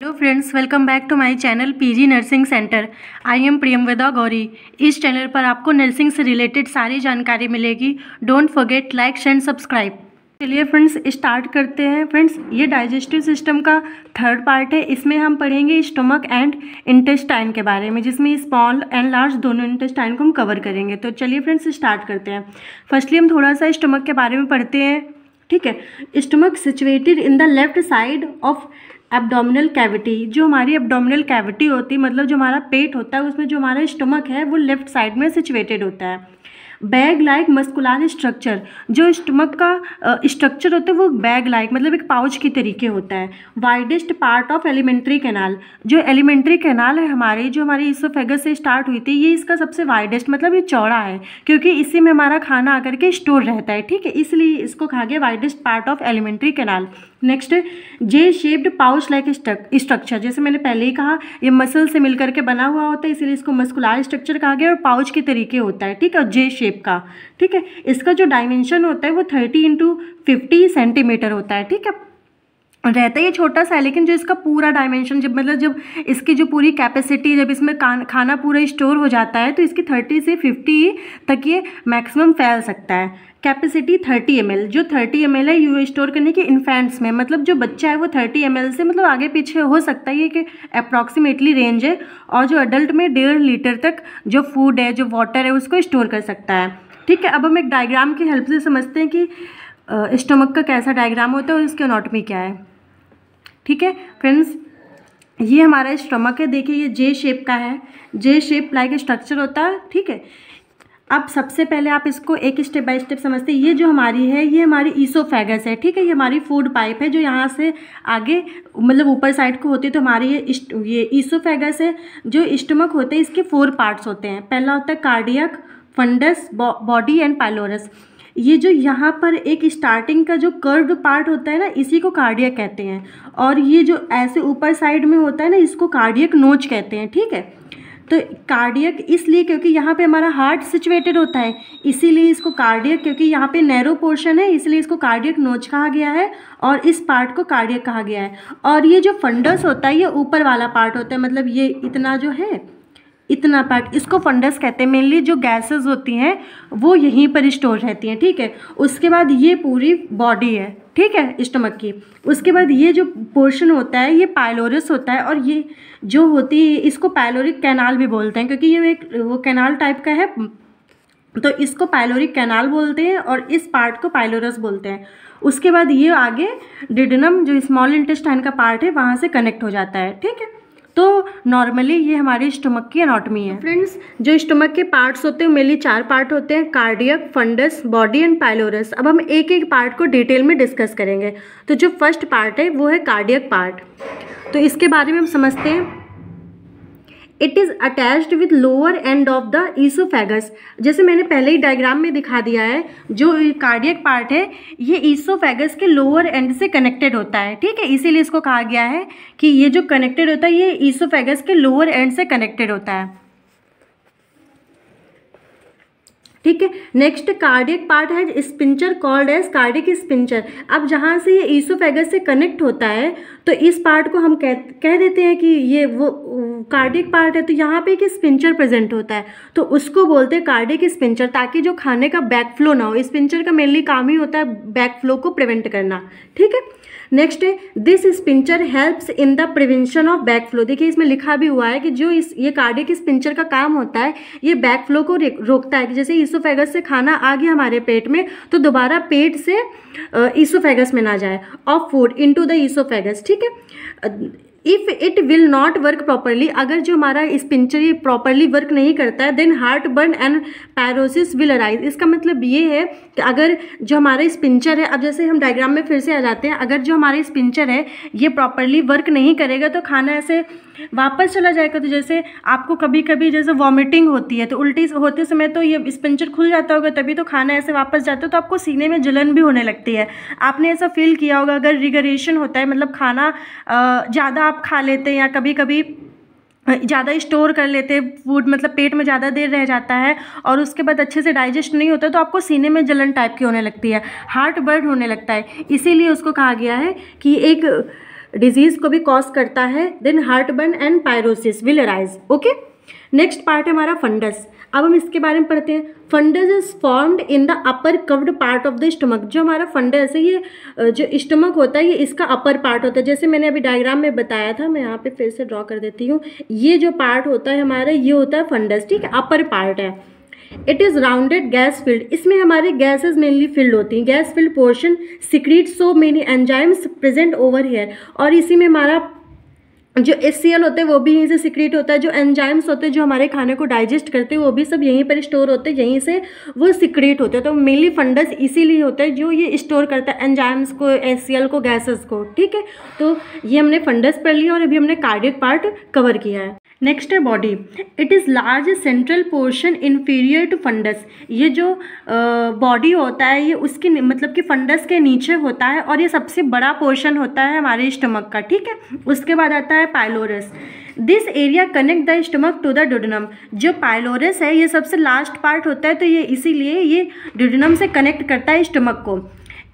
Hello friends, welcome back to my channel PG nursing centre. I am Priyamvada Gauri. इस channel पर आपको nursing से related सारी जानकारी मिलेगी। Don't forget like share subscribe. चलिए फ्रेंड्स, स्टार्ट करते हैं। फ्रेंड्स, ये डाइजेस्टिव सिस्टम का थर्ड पार्ट है। इसमें हम पढ़ेंगे स्टमक एंड इंटेस्टाइन के बारे में, जिसमें स्मॉल एंड लार्ज दोनों इंटेस्टाइन को हम कवर करेंगे। तो चलिए फ्रेंड्स, स्टार्ट करते हैं। फर्स्टली हम थोड़ा सा स्टमक के बारे में पढ़ते हैं। ठीक है, stomach situated in the left side of abdominal cavity. जो हमारी एब्डोमिनल कैविटी होती है, मतलब जो हमारा पेट होता है, उसमें जो हमारा स्टमक है वो लेफ्ट साइड में सिचुएटेड होता है। बैग लाइक मस्कुलर स्ट्रक्चर, जो स्टमक का स्ट्रक्चर होता है वो बैग लाइक मतलब एक पाउच की तरीके होता है। Widest part of elementary canal, जो एलिमेंट्री कैनाल है हमारी, जो हमारी इसोफेगस से स्टार्ट हुई थी, ये इसका सबसे वाइडेस्ट मतलब ये चौड़ा है, क्योंकि इसी में हमारा खाना आकर के स्टोर रहता है। ठीक है, इसलिए इसको कहा गया widest part of alimentary canal. Next, J shaped pouch like structure, जैसे मैंने पहले ही कहा, ये मसल से मिलकर के बना हुआ होता है, इसीलिए इसको मस्कुलर स्ट्रक्चर कहा गया और पाउच के तरीके होता है। ठीक है, जे शेप का। ठीक है, इसका जो डायमेंशन होता है वो 30x50 सेंटीमीटर होता है। ठीक है, रहता है ये छोटा सा है, लेकिन जो इसका पूरा डायमेंशन जब इसकी जो पूरी कैपेसिटी, जब इसमें खाना पूरा स्टोर हो जाता है, तो इसकी 30 से 50 तक ये मैक्सिमम फैल सकता है। कैपेसिटी 30 ml, जो 30 ml है यू स्टोर करने की इन्फेंट्स में, मतलब जो बच्चा है वो 30 ml से मतलब आगे पीछे हो सकता है, ये कि अप्रॉक्सीमेटली रेंज है। और जो अडल्ट में 1.5 लीटर तक जो फूड है, जो वाटर है, उसको स्टोर कर सकता है। ठीक है, अब हम एक डायग्राम की हेल्प से समझते हैं कि स्टमक का कैसा डायग्राम होता है और इसकी एनाटॉमी क्या है। ठीक है फ्रेंड्स, ये हमारा स्टमक है। देखिए, ये जे शेप का है, जे शेप लाइक स्ट्रक्चर होता है। ठीक है, अब सबसे पहले आप इसको एक स्टेप बाय स्टेप समझते हैं। ये जो हमारी है, ये हमारी ईसोफेगस है। ठीक है, ये हमारी फूड पाइप है, जो यहाँ से आगे मतलब ऊपर साइड को होती है। तो हमारी ये ईसोफेगस है। जो स्टमक होते हैं, इसके 4 पार्ट्स होते हैं। पहला होता है cardiac, fundus, body and pylorus. ये जो यहाँ पर एक स्टार्टिंग का जो कर्व्ड पार्ट होता है ना, इसी को कार्डियक कहते हैं। और ये जो ऐसे ऊपर साइड में होता है ना, इसको कार्डियक नोच कहते हैं। ठीक है, तो कार्डियक इसलिए क्योंकि यहाँ पे हमारा हार्ट सिचुएटेड होता है, इसीलिए इसको कार्डियक, क्योंकि यहाँ पे नैरो पोर्शन है, इसलिए इसको कार्डियक नोच कहा गया है और इस पार्ट को कार्डियक कहा गया है। और ये जो फंडस होता है, ये ऊपर वाला पार्ट होता है, मतलब ये इतना जो है, इतना पार्ट, इसको फंडस कहते हैं। मेनली जो गैसेस होती हैं वो यहीं पर स्टोर रहती हैं। ठीक है, उसके बाद ये पूरी बॉडी है, ठीक है, स्टमक की। उसके बाद ये जो पोर्शन होता है, ये पाइलोरस होता है, और ये जो होती है, इसको पाइलोरिक कैनाल भी बोलते हैं, क्योंकि ये एक वो कैनाल टाइप का है, तो इसको पाइलोरिक कैनाल बोलते हैं और इस पार्ट को पाइलोरस बोलते हैं। उसके बाद ये आगे डिडनम, जो स्मॉल इंटेस्टाइन का पार्ट है, वहाँ से कनेक्ट हो जाता है। ठीक है, तो नॉर्मली ये हमारी स्टमक की एनाटॉमी है। फ्रेंड्स, जो स्टमक के पार्ट्स होते हैं, मेनली 4 पार्ट होते हैं, cardiac, fundus, body and pylorus. अब हम एक एक पार्ट को डिटेल में डिस्कस करेंगे। तो जो फर्स्ट पार्ट है वो है कार्डियक पार्ट। तो इसके बारे में हम समझते हैं। It is attached with lower end of the oesophagus. जैसे मैंने पहले ही डायग्राम में दिखा दिया है, जो कार्डियक पार्ट है ये ईसोफेगस के लोअर एंड से कनेक्टेड होता है। ठीक है, इसीलिए इसको कहा गया है कि ये जो कनेक्टेड होता है, ये ईसोफेगस के लोअर एंड से कनेक्टेड होता है। ठीक है, नेक्स्ट कार्डियक पार्ट है sphincter, called as cardiac sphincter. अब जहाँ से ये ईसोफेगस से कनेक्ट होता है, तो इस पार्ट को हम कह देते हैं कि ये वो कार्डियक पार्ट है। तो यहाँ पे एक स्पिंचर प्रेजेंट होता है, तो उसको बोलते हैं कार्डियक स्पिंचर, ताकि जो खाने का बैक फ्लो ना हो। स्पिंचर का मेनली काम ही होता है बैक फ्लो को प्रिवेंट करना। ठीक है, नेक्स्ट है this sphincter helps in the prevention of back flow. देखिए, इसमें लिखा भी हुआ है कि जो ये कार्डियक स्पिंचर का काम होता है, ये बैक फ्लो को रोकता है। कि जैसे ईसोफेगस से खाना आ गया हमारे पेट में, तो दोबारा पेट से ईसोफेगस में ना जाए, of food into the oesophagus. ठीक है, if it will not work properly, अगर जो हमारा स्पिंचर ये प्रॉपरली वर्क नहीं करता है, then heartburn and pyrosis will arise. इसका मतलब ये है कि अगर जो हमारा स्पिंचर है, अब जैसे हम डायग्राम में फिर से आ जाते हैं, अगर जो हमारा स्पिंचर है ये प्रॉपरली वर्क नहीं करेगा, तो खाना ऐसे वापस चला जाएगा। तो जैसे आपको कभी कभी जैसे वॉमिटिंग होती है, तो उल्टी होते समय तो ये स्पिंचर खुल जाता होगा, तभी तो खाना ऐसे वापस जाता है, तो आपको सीने में जलन भी होने लगती है। आपने ऐसा फील किया होगा, अगर रिगरेशन होता है, मतलब खाना ज़्यादा आप खा लेते हैं या कभी कभी ज़्यादा स्टोर कर लेते हैं फूड, मतलब पेट में ज़्यादा देर रह जाता है और उसके बाद अच्छे से डाइजेस्ट नहीं होता, तो आपको सीने में जलन टाइप की होने लगती है, हार्ट बर्न होने लगता है। इसीलिए उसको कहा गया है कि एक डिजीज़ को भी कॉज करता है। Then heartburn and pyrosis will arise. Okay, next part है हमारा फंडस। अब हम इसके बारे में पढ़ते हैं। Fundus is formed in the upper curved part of the stomach. जो हमारा फंडस है, ये जो स्टमक होता है, ये इसका अपर पार्ट होता है। जैसे मैंने अभी डायग्राम में बताया था, मैं यहाँ पे फिर से ड्रॉ कर देती हूँ। ये जो पार्ट होता है हमारा, ये होता है फंडस, ठीक है, अपर पार्ट है। It is rounded gas filled. इसमें हमारे गैसेज मेनली फिल्ड होती हैं। Gas filled portion secrete so many enzymes present over here. और इसी में हमारा जो HCl होते हैं वो भी यहीं से सिक्रीट होता है। जो एंजाइम्स होते हैं जो हमारे खाने को डाइजेस्ट करते हैं वो भी सब यहीं पर स्टोर होते हैं, यहीं से वो सिक्रीट होते हैं। तो मेनली फंडस इसीलिए होता है जो ये स्टोर करता है एंजाइम्स को, HCl को, गैसेस को, ठीक है। तो ये हमने फंडस पढ़ लिया और अभी हमने कार्डियक पार्ट कवर किया है। नेक्स्ट है body. It is large central portion inferior to fundus. ये जो बॉडी होता है ये उसकी मतलब कि फंडस के नीचे होता है और ये सबसे बड़ा पोर्शन होता है हमारे स्टमक का, ठीक है। उसके बाद आता है pylorus. This area connect the stomach to the duodenum. जो पाइलोरस है ये सबसे लास्ट पार्ट होता है, तो ये इसीलिए ये डुडेनम से कनेक्ट करता है स्टमक को।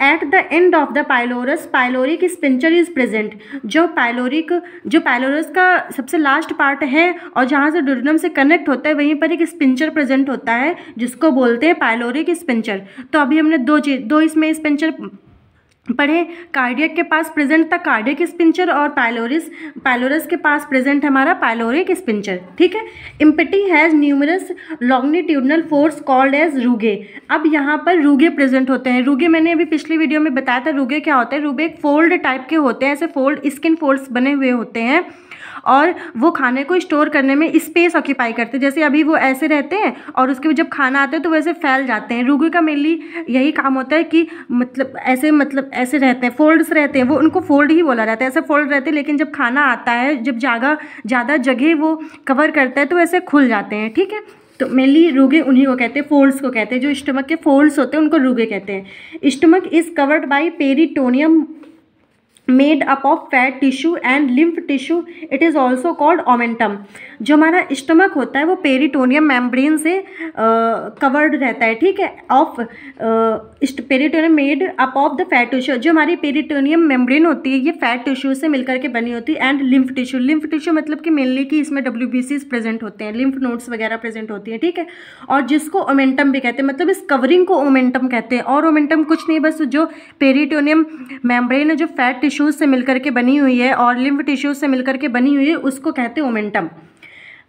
At the end of the pylorus pyloric sphincter is present. जो पाइलोरस का सबसे लास्ट पार्ट है और जहाँ से डुडेनम से कनेक्ट होता है वहीं पर एक स्पिंचर प्रेजेंट होता है जिसको बोलते हैं पाइलोरिक स्पिंचर। तो अभी हमने दो इसमें स्पिंचर पढ़े। कार्डियक के पास प्रेजेंट था कार्डियक स्पिंचर और पाइलोरस के पास प्रेजेंट हमारा पाइलोरिक स्पिंचर, ठीक है। Empty has numerous longitudinal folds called as rugae. अब यहाँ पर रूगे प्रेजेंट होते हैं। रूगे मैंने अभी पिछली वीडियो में बताया था रूगे क्या होते हैं। रूगे एक फोल्ड टाइप के होते हैं, ऐसे फोल्ड स्किन फोल्ड्स बने हुए होते हैं और वो खाने को स्टोर करने में स्पेस ऑक्यूपाई करते हैं। जैसे अभी वो ऐसे रहते हैं और उसके बाद जब खाना आता है तो वैसे फैल जाते हैं। रूगे का मेनली यही काम होता है कि मतलब ऐसे रहते हैं, फोल्ड्स रहते हैं, वो उनको फोल्ड ही बोला जाता है। ऐसे फोल्ड रहते हैं लेकिन जब खाना आता है, जब ज़्यादा जगह वो कवर करता है तो ऐसे खुल जाते हैं, ठीक है। तो मेनली रूगे उन्हीं को कहते हैं, फोल्ड्स को कहते हैं। जो स्टमक के फोल्ड्स होते हैं उनको रूगे कहते हैं। Stomach is covered by peritoneum made up of fat tissue and lymph tissue. It is also called omentum. जो हमारा स्टमक होता है वो पेरिटोनियम मेम्ब्रेन से कवर्ड रहता है, ठीक है। Peritoneum made up of the fat tissue. जो हमारी पेरिटोनियम मेम्ब्रेन होती है ये फैट टिश्यू से मिलकर के बनी होती है। एंड लिम्फ टिश्यू मतलब कि मेनली कि इसमें WBCs प्रेजेंट होते हैं, लिम्फ नोड्स वगैरह प्रेजेंट होती है, ठीक है। और जिसको ओमेंटम भी कहते हैं, मतलब इस कवरिंग को ओमेंटम कहते हैं। और ओमेंटम कुछ नहीं, बस जो पेरिटोनियम मेम्ब्रेन है जो फैट टिश्यूज से मिलकर के बनी हुई है और लिम्फ टिश्यूज से मिलकर के बनी हुई है उसको कहते हैं omentum.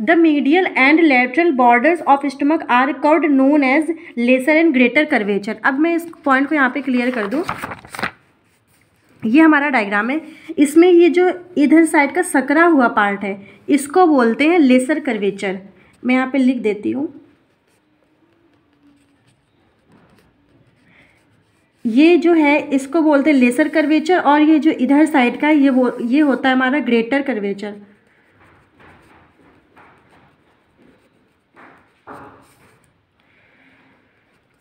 The medial and lateral borders of stomach are curved known as lesser and greater curvature. अब मैं इस पॉइंट को यहाँ पे क्लियर कर दूँ। ये हमारा डायग्राम है, इसमें ये जो इधर साइड का सकरा हुआ पार्ट है इसको बोलते हैं लेसर कर्वेचर। मैं यहाँ पे लिख देती हूँ। ये जो है इसको बोलते हैं लेसर कर्वेचर और ये जो इधर साइड का ये होता है हमारा ग्रेटर कर्वेचर।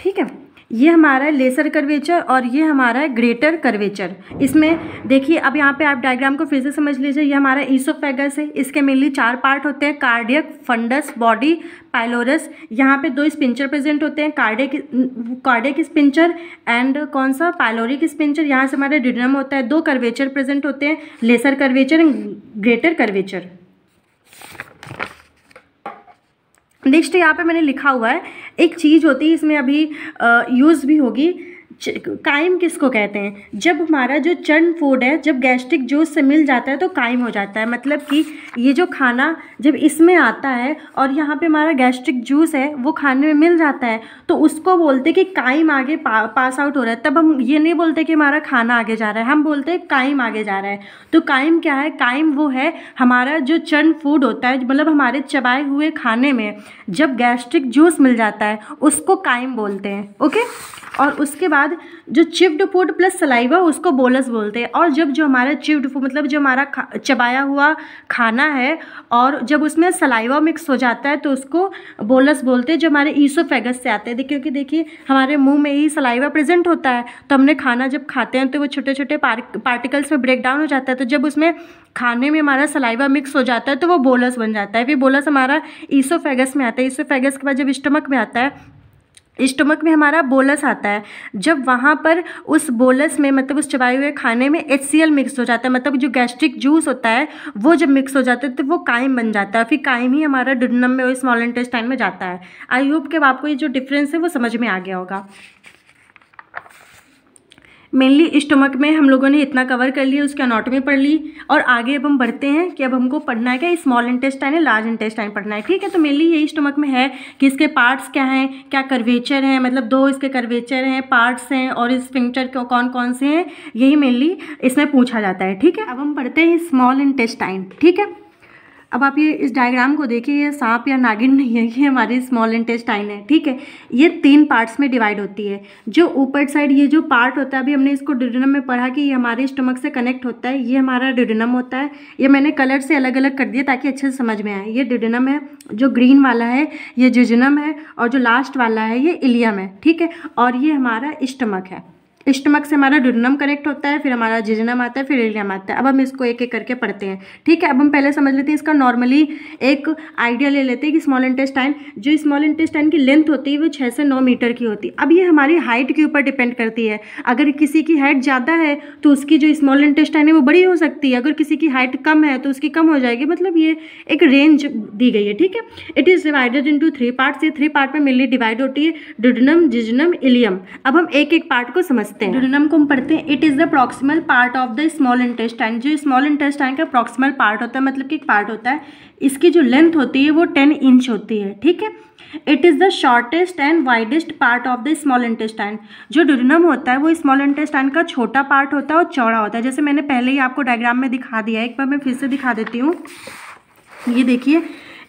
ठीक है, ये हमारा लेसर कर्वेचर और ये हमारा ग्रेटर कर्वेचर। इसमें देखिए अब यहाँ पे आप डायग्राम को फिर से समझ लीजिए। ये हमारा ईसोफेगस है, इसके मेनली 4 पार्ट होते हैं, कार्डियक, फंडस, बॉडी, पाइलोरस। यहाँ पे 2 स्पिंचर प्रेजेंट होते हैं, कार्डियक स्पिंचर एंड कौन सा पाइलोरिक स्पिंचर। यहाँ से हमारा डिडनम होता है। 2 कर्वेचर प्रेजेंट होते हैं, lesser curvature and greater curvature. Next यहाँ पे मैंने लिखा हुआ है एक चीज़ होती है, इसमें अभी यूज़ भी होगी। काइम किसको कहते हैं? जब हमारा जो चर्न फूड है जब गैस्ट्रिक जूस से मिल जाता है तो काइम हो जाता है। मतलब कि ये जो खाना जब इसमें आता है और यहाँ पे हमारा गैस्ट्रिक जूस है वो खाने में मिल जाता है तो उसको बोलते कि काइम आगे पास आउट हो रहा है। तब हम ये नहीं बोलते कि हमारा खाना आगे जा रहा है, हम बोलते हैं काइम आगे जा रहा है। तो काइम क्या है? काइम वो है हमारा जो चर्न फूड होता है, मतलब हमारे चबाए हुए खाने में जब गैस्ट्रिक जूस मिल जाता है उसको काइम बोलते हैं। ओके, और उसके बाद जो चिव्ड फूड प्लस सलाइवा उसको बोलस बोलते हैं। और जब जो हमारा चिव्ड फूड मतलब जो हमारा चबाया हुआ खाना है और जब उसमें सलाइवा मिक्स हो जाता है तो उसको बोलस बोलते हैं, जो हमारे ईसोफेगस से आते हैं। क्योंकि देखिए हमारे मुंह में ही सलाइवा प्रेजेंट होता है तो हमने खाना जब खाते हैं तो वो छोटे छोटे पार्टिकल्स में ब्रेक डाउन हो जाता है। तो जब उसमें खाने में हमारा सलाइवा मिक्स हो जाता है तो वो बोलस बन जाता है। फिर बोलस हमारा ईसोफेगस में आता है। ईसोफेगस के बाद जब स्टमक में आता है स्टमक में हमारा बोलस आता है। जब वहाँ पर उस बोलस में मतलब उस चबाए हुए खाने में HCl मिक्स हो जाता है, मतलब जो गैस्ट्रिक जूस होता है वो जब मिक्स हो जाता है तो वो काइम बन जाता है, फिर काइम ही हमारा डुडेनम में और स्मॉल इंटेस्टाइन में जाता है। आई होप कि आपको ये जो डिफरेंस है वो समझ में आ गया होगा। मेनली स्टमक में हम लोगों ने इतना कवर कर लिया, उसकी एनाटॉमी पढ़ ली, और आगे अब हम बढ़ते हैं कि अब हमको पढ़ना है क्या, स्मॉल इंटेस्टाइन है, लार्ज इंटेस्टाइन पढ़ना है। ठीक है, तो मेनली यही स्टमक में है कि इसके पार्ट्स क्या हैं, क्या कर्वेचर हैं, मतलब 2 इसके कर्वेचर हैं, पार्ट्स हैं, और स्फिंक्टर कौन कौन से हैं, यही मेनली इसमें पूछा जाता है। ठीक है, अब हम पढ़ते हैं स्मॉल इंटेस्टाइन। ठीक है, अब आप ये इस डायग्राम को देखिए, ये सांप या नागिन नहीं है, ये हमारी स्मॉल इंटेस्टाइन है। ठीक है, ये 3 पार्ट्स में डिवाइड होती है। जो ऊपर साइड ये जो पार्ट होता है, अभी हमने इसको ड्यूडेनम में पढ़ा कि ये हमारे स्टमक से कनेक्ट होता है, ये हमारा ड्यूडेनम होता है। ये मैंने कलर से अलग अलग कर दिया ताकि अच्छे से समझ में आए। ये ड्यूडेनम है, जो ग्रीन वाला है ये जिजनम है, और जो लास्ट वाला है ये इलियम है। ठीक है, और ये हमारा स्टमक है। स्टमक से हमारा ड्यूडेनम कनेक्ट होता है, फिर हमारा जिजनम आता है, फिर इलियम आता है। अब हम इसको एक एक करके पढ़ते हैं। ठीक है, अब हम पहले समझ लेते हैं इसका नॉर्मली एक आइडिया ले लेते हैं कि स्मॉल इंटेस्टाइन, जो स्मॉल इंटेस्टाइन की लेंथ होती है वो 6 से 9 मीटर की होती है। अब ये हमारी हाइट के ऊपर डिपेंड करती है। अगर किसी की हाइट ज़्यादा है तो उसकी जो स्मॉल इंटेस्टाइन है वो बड़ी हो सकती है, अगर किसी की हाइट कम है तो उसकी कम हो जाएगी, मतलब ये एक रेंज दी गई है। ठीक है, it is divided into 3 parts. ये 3 पार्ट में मेनली डिवाइड होती है, ड्यूडेनम, जिजनम, इलियम। अब हम एक एक पार्ट को समझते हैं। ड्यूडेनम को हम पढ़ते हैं, it is the proximal part of the small intestine. जो स्मॉल इंटेस्टाइन का प्रॉक्सिमल पार्ट होता है, मतलब कि एक पार्ट होता है, इसकी जो लेंथ होती है वो 10 इंच होती है। ठीक है, it is the shortest and widest part of the small intestine. जो ड्यूडेनम होता है वो स्मॉल इंटेस्टाइन का छोटा पार्ट होता है और चौड़ा होता है। जैसे मैंने पहले ही आपको डायग्राम में दिखा दिया है, एक बार मैं फिर से दिखा देती हूँ। ये देखिए,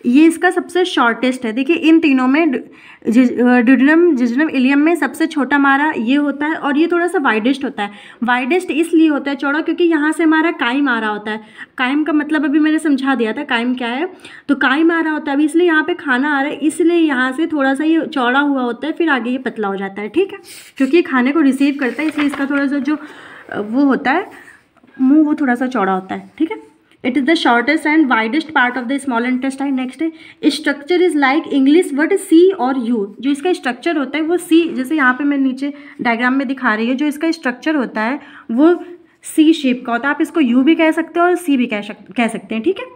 ये इसका सबसे शॉर्टेस्ट है। देखिए, इन तीनों में ड्यूडेनम, जिजनम, इलियम में सबसे छोटा हमारा ये होता है, और ये थोड़ा सा वाइडेस्ट होता है। वाइडेस्ट इसलिए होता है चौड़ा, क्योंकि यहाँ से हमारा काइम आ रहा होता है। काइम का मतलब अभी मैंने समझा दिया था काइम क्या है, तो काइम आ रहा होता है, अभी इसलिए यहाँ पे खाना आ रहा है, इसलिए यहाँ से थोड़ा सा ये चौड़ा हुआ होता है, फिर आगे ये पतला हो जाता है। ठीक है, क्योंकि ये खाने को रिसीव करता है, इसलिए इसका थोड़ा सा जो वो होता है मुँह, वो थोड़ा सा चौड़ा होता है। ठीक है, it is the shortest and widest part of the small intestine. Next है, structure is like English word C और यू। जो इसका स्ट्रक्चर होता है वो सी, जैसे यहाँ पे मैं नीचे डायग्राम में दिखा रही है, जो इसका स्ट्रक्चर होता है वो सी शेप का होता है। आप इसको यू भी कह सकते हो और सी भी कह सकते हैं। ठीक है,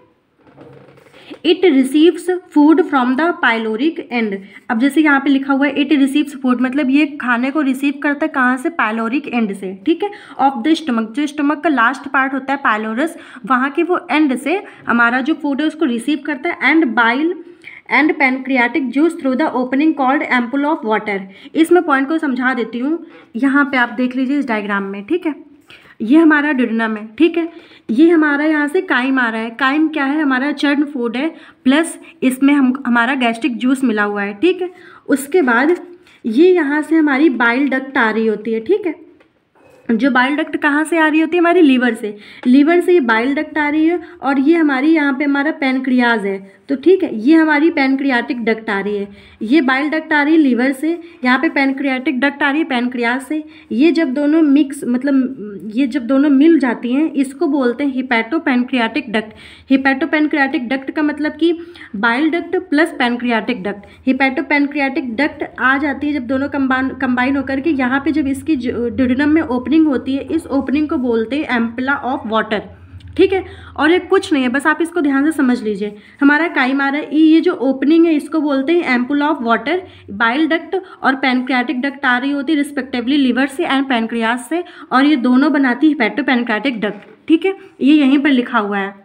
it receives food from the pyloric and. अब जैसे यहाँ पे लिखा हुआ है इट रिसीव्स फूड, मतलब ये खाने को रिसीव करता है कहाँ से, पाइलोरिक एंड से। ठीक है, ऑफ द स्टमक, जो स्टमक का लास्ट पार्ट होता है पाइलोरस, वहाँ के वो एंड से हमारा जो फूड है उसको रिसीव करता है। And bile and pancreatic juice through the opening called ampoule of water. इसमें पॉइंट को समझा देती हूँ, यहाँ पे आप देख लीजिए इस डायग्राम में। ठीक है, ये हमारा ड्यूडेनम है। ठीक है, ये हमारा यहाँ से काइम आ रहा है। काइम क्या है, हमारा चर्न फूड है, प्लस इसमें हमारा गैस्ट्रिक जूस मिला हुआ है। ठीक है, उसके बाद ये यहाँ से हमारी बाइल डक्ट आ रही होती है। ठीक है, जो बाइल डक्ट कहाँ से आ रही होती है, हमारी लीवर से। लीवर से ये बाइल डक्ट आ रही है, और ये हमारी यहाँ पे हमारा पैनक्रियाज है। तो ठीक है, ये हमारी पैनक्रियाटिक डक्ट आ रही है। ये बाइल डक्ट आ रही है लीवर से, यहाँ पे पैनक्रियाटिक डक्ट आ रही है पैनक्रियाज से। ये जब दोनों मिक्स, मतलब ये जब दोनों मिल जाती हैं, इसको बोलते हैं hepatopancreatic duct. Hepatopancreatic duct का मतलब कि bile duct plus pancreatic duct. Hepatopancreatic duct आ जाती है जब दोनों कंबाइन होकर के यहाँ पे जब इसकी ड्यूडेनम में ओपनिंग होती है, इस ओपनिंग को बोलते हैं एम्पुला ऑफ वाटर। ठीक है, और ये कुछ नहीं है, बस आप इसको ध्यान से समझ लीजिए। हमारा काइम आ रहा है, ये जो ओपनिंग है इसको बोलते हैं ampoule of water. Bile duct और पैनक्रियाटिक डक्ट आ रही होती है रिस्पेक्टिवली लीवर से एंड पैनक्रियाज से, और ये दोनों बनाती है हिपैटो पैनक्रियाटिक डक्ट। ठीक है, ये यहीं पर लिखा हुआ है,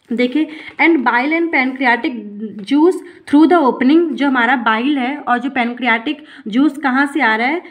देखिए। And bile and pancreatic juice through the opening, जो हमारा बाइल है और जो पैनक्रियाटिक जूस कहाँ से आ रहा है,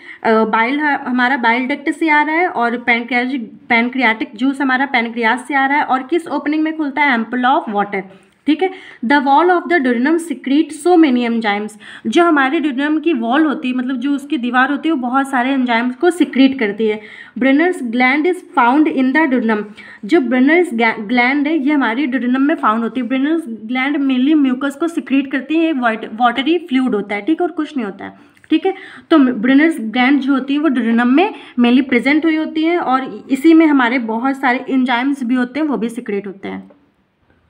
बाइल हमारा बाइल डक्ट से आ रहा है, और पैनक्रियाटिक जूस हमारा पैनक्रियाज से आ रहा है, और किस ओपनिंग में खुलता है, एम्पुल ऑफ वाटर। ठीक है, the wall of the duodenum secrete so many enzymes. जो हमारे ड्यूडेनम की वॉल होती है, मतलब जो उसकी दीवार होती है, वो बहुत सारे एंजाइम्स को सिक्रीट करती है। Brunner's gland is found in the duodenum. जो ब्रेनर्स ग्लैंड है ये हमारी ड्यूडेनम में फाउंड होती है। ब्रेनर्स ग्लैंड मेनली म्यूकस को सिक्रीट करती है, वाटरी फ्लूइड होता है। ठीक है, और कुछ नहीं होता है। ठीक है, तो ब्रेनर्स ग्लैंड जो होती है वो ड्यूडेनम में मेनली प्रेजेंट हुई होती है, और इसी में हमारे बहुत सारे एंजाइम्स भी होते हैं, वो भी सिक्रेट होते हैं।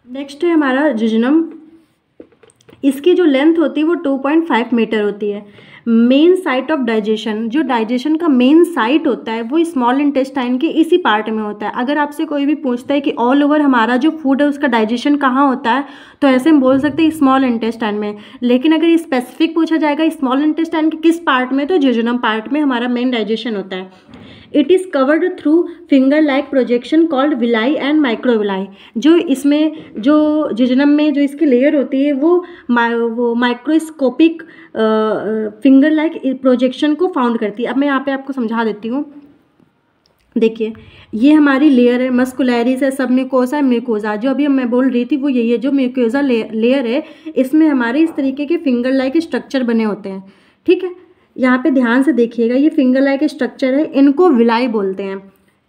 नेक्स्ट है हमारा जिजनम। इसकी जो लेंथ होती है वो 2.5 मीटर होती है। मेन साइट ऑफ डाइजेशन, जो डाइजेशन का मेन साइट होता है वो स्मॉल इंटेस्टाइन के इसी पार्ट में होता है। अगर आपसे कोई भी पूछता है कि ऑल ओवर हमारा जो फूड है उसका डाइजेशन कहाँ होता है, तो ऐसे हम बोल सकते हैं स्मॉल इंटेस्टाइन में। लेकिन अगर स्पेसिफिक पूछा जाएगा स्मॉल इंटेस्टाइन के किस पार्ट में, तो जिजोनम पार्ट में हमारा मेन डाइजेशन होता है। It is covered through finger like projection called villi and microvilli. जो इसमें जो जिजनम में जो इसकी लेयर होती है वो माइक्रोस्कोपिक फिंगर लाइक प्रोजेक्शन को फाउंड करती है। अब मैं यहाँ पे आपको समझा देती हूँ। देखिए ये हमारी लेयर है, मस्कुलैरिस है, सब म्यूकोसा है, म्यूकोसा जो अभी मैं बोल रही थी वो यही है। जो म्यूकोसा लेयर है इसमें हमारे इस तरीके के फिंगर लाइक स्ट्रक्चर बने होते हैं। ठीक है, यहाँ पे ध्यान से देखिएगा, ये फिंगर लाइक स्ट्रक्चर है, इनको विलाई बोलते हैं।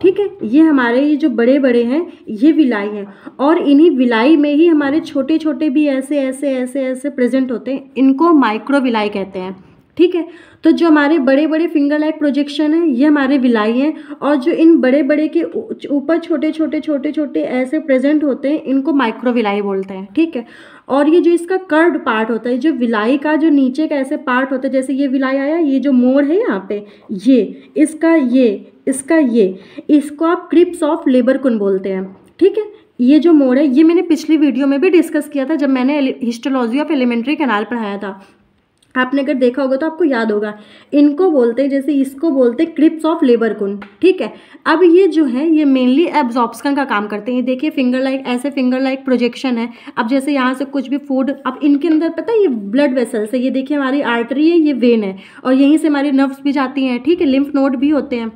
ठीक है, ये हमारे ये जो बड़े बड़े हैं ये विलाई हैं, और इन्हीं विलाई में ही हमारे छोटे छोटे भी ऐसे ऐसे ऐसे ऐसे प्रेजेंट होते हैं, इनको माइक्रोविलाई कहते हैं। ठीक है, तो जो हमारे बड़े बड़े फिंगर लाइक प्रोजेक्शन है ये हमारे विलाई हैं, और जो इन बड़े बड़े के ऊपर छोटे छोटे छोटे छोटे ऐसे प्रेजेंट होते हैं इनको माइक्रोविलाई बोलते हैं। ठीक है, और ये जो इसका कर्व्ड पार्ट होता है, जो विलाई का जो नीचे का ऐसे पार्ट होता है, जैसे ये विलाई आया, ये जो मोड़ है यहाँ पे, ये इसका इसको आप क्रिप्स ऑफ लेबरकुन बोलते हैं। ठीक है, ये जो मोड़ है ये मैंने पिछली वीडियो में भी डिस्कस किया था जब मैंने हिस्टोलॉजी ऑफ एलिमेंट्री कैनाल पढ़ाया था। आपने अगर देखा होगा तो आपको याद होगा। इनको बोलते हैं, जैसे इसको बोलते हैं क्रिप्स ऑफ लेबरकुन। ठीक है, अब ये जो है ये मेनली एब्जॉर्प्शन का काम करते हैं। ये देखिए फिंगर लाइक प्रोजेक्शन है। अब जैसे यहाँ से कुछ भी फूड, अब इनके अंदर पता है ये ब्लड वेसल्स है, ये देखिए हमारी आर्टरी है, ये वेन है, और यहीं से हमारी नर्व्स भी जाती हैं। ठीक है, लिम्फ नोड भी होते हैं।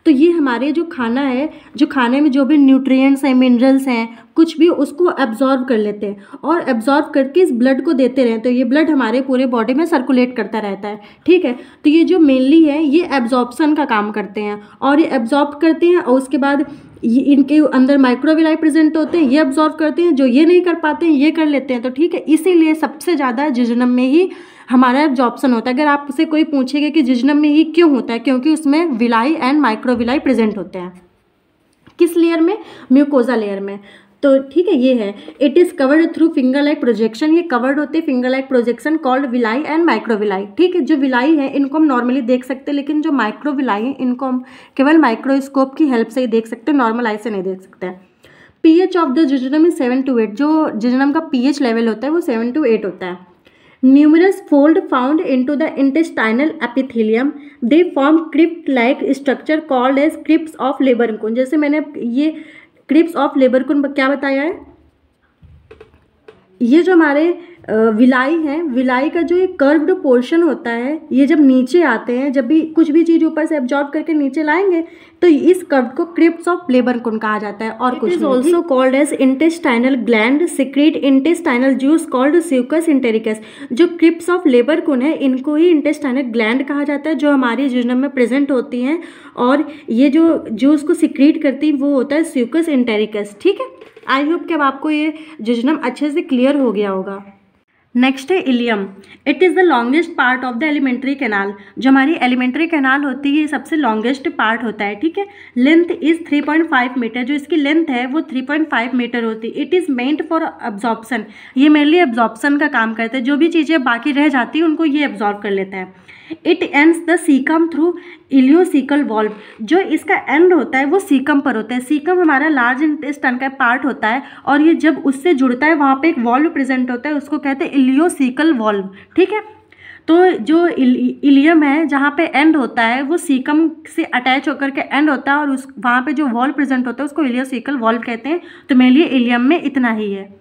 तो ये हमारे जो खाना है, जो खाने में जो भी न्यूट्रिएंट्स हैं, मिनरल्स हैं, कुछ भी उसको एब्जॉर्ब कर लेते हैं, और एब्जॉर्ब करके इस ब्लड को देते रहते हैं। तो ये ब्लड हमारे पूरे बॉडी में सर्कुलेट करता रहता है। ठीक है, तो ये जो मेनली है ये एब्जॉर्प्शन का काम करते हैं, और ये एब्जॉर्ब करते हैं, और उसके बाद ये इनके अंदर माइक्रोविलाई प्रेजेंट होते हैं, ये एब्जॉर्ब करते हैं, जो ये नहीं कर पाते हैं ये कर लेते हैं। तो ठीक है, इसीलिए सबसे ज़्यादा जिजनम में ही हमारा एब्जॉर्प्शन होता है। अगर आपसे कोई पूछेगा कि जिजनम में ही क्यों होता है, क्योंकि उसमें विलाई एंड माइक्रोविलाई प्रेजेंट होते हैं। किस लेयर में? म्यूकोसा लेयर में। तो ठीक है, ये है it is covered through finger like projection. ये कवर्ड होते हैं finger like projection called villi and microvilli. ठीक है, जो विलाई है इनको हम नॉर्मली देख सकते हैं, लेकिन जो माइक्रोविलाई है इनको हम केवल माइक्रोस्कोप की हेल्प से ही देख सकते हैं, नॉर्मल आई से नहीं देख सकते हैं। PH of the jejunum is 7 to 8। जो जिजनम का पीएच लेवल होता है वो 7 to 8 होता है। Numerous fold found into the intestinal epithelium. They form crypt-like structure called as crypts of Leberkuhn. जैसे मैंने ये क्रिप्स ऑफ लेबरकुन क्या बताया है, ये जो हमारे विलाई हैं, विलाई का जो एक कर्व्ड पोर्शन होता है, ये जब नीचे आते हैं, जब भी कुछ भी चीज़ ऊपर से एब्जॉर्ब करके नीचे लाएंगे तो इस कर्व को क्रिप्स ऑफ लेबरकुन कहा जाता है। और कुछ also called as intestinal gland secrete intestinal juice called succus entericus. जो क्रिप्स ऑफ लेबरकुन है इनको ही इंटेस्टाइनल ग्लैंड कहा जाता है, जो हमारे जिजनम में प्रेजेंट होती हैं, और ये जो जूस को सिक्रीट करती वो होता है स्यूकस इंटेरिकस। ठीक है, आई होप कि अब आपको ये जिजनम अच्छे से क्लियर हो गया होगा। नेक्स्ट है ileum. It is the longest part of the alimentary canal. जो हमारी एलिमेंट्री कैनाल होती है ये सबसे लॉन्गेस्ट पार्ट होता है। ठीक है, लेंथ इज़ 3.5 मीटर। जो इसकी लेंथ है वो 3.5 मीटर होती है। It is meant for absorption. ये मेनली एब्जॉर्प्शन का काम करता है, जो भी चीज़ें बाकी रह जाती हैं उनको ये एब्जॉर्ब कर लेता है। It ends the caecum through ileocaecal valve. जो इसका एंड होता है वो सीकम पर होता है। सीकम हमारा लार्ज इंटेस्टाइन का पार्ट होता है, और ये जब उससे जुड़ता है वहाँ पे एक वॉल्व प्रेजेंट होता है, उसको कहते हैं इलियोसिकल वॉल्व। ठीक है, तो जो इलियम है जहाँ पे एंड होता है वो सीकम से अटैच होकर के एंड होता है, और उस वहाँ पे जो वॉल्व प्रेजेंट होता है उसको इलियोसिकल वॉल्व कहते हैं। तो मेनली इलियम में इतना ही है।